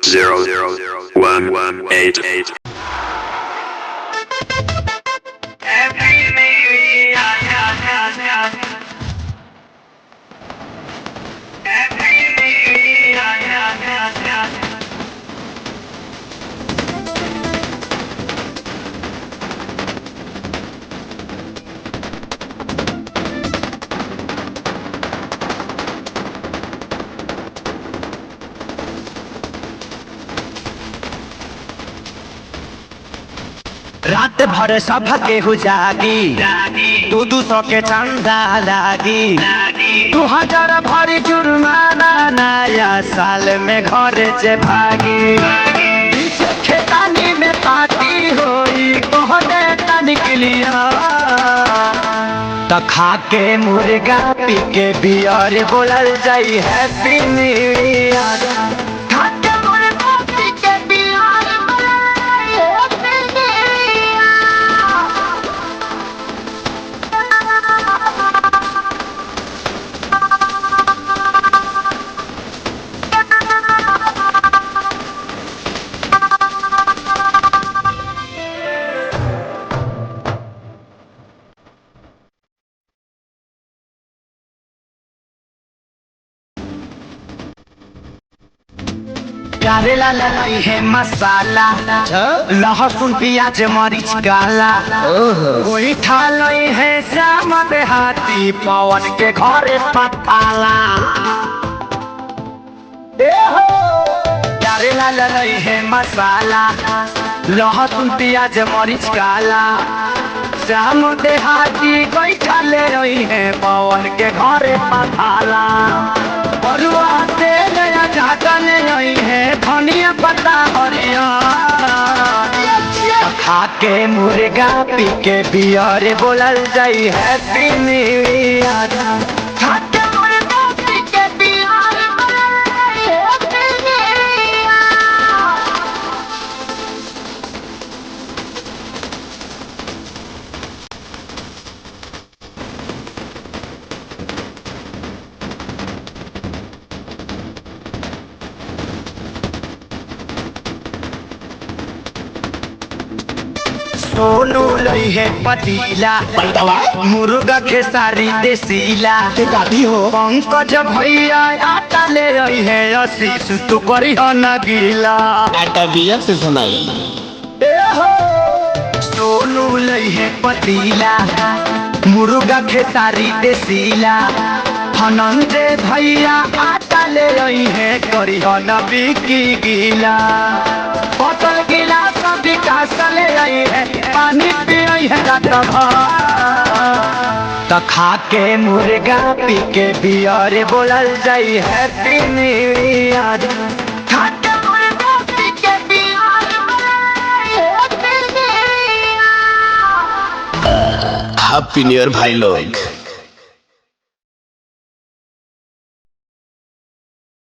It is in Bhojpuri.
00118. रात भर सब केहू जागी 200 के चंदा लागी 2000 भरी जुर्माना नया साल में घर से भागी खेतानी में पार्टी होई कहने का निकलिया तो खा के मुर्गा पी के बियर बोलल जाई हैप्पी न्यू ईयर। प्यारे लाला लाई है मसाला लहसुन प्याज मरीच काला कोई ठालई है श्याम देहाती पवन के घरे पताला। प्यारे लाला लाई है मसाला लहसुन प्याज मरीच काला श्याम देहाती कोई ठाले रही है पवन के घरे पताला। नहीं है धनिया पत्ता हरिया खा के मुर्गा पी के बियर बोलल जाई हैप्पी न्यू ईयर। सोनू लई है पतीला मुर्गा खेसारी देसीला हो पंकज भैया आटा ले रही है आशीष तू करी हो न गीला आटा बिया से सुनाई। सोनू लई है पतीला मुर्गा खेसारी देसीला धनंजय भैया आटा ले रही है करी हो न बिकी गीला बोतल गिलास विकास ले आई है पानी पियई है रात भर तो खा के मुर्गा पी के बियर बोलल जाई happy new year. Happy new year भाई लोग।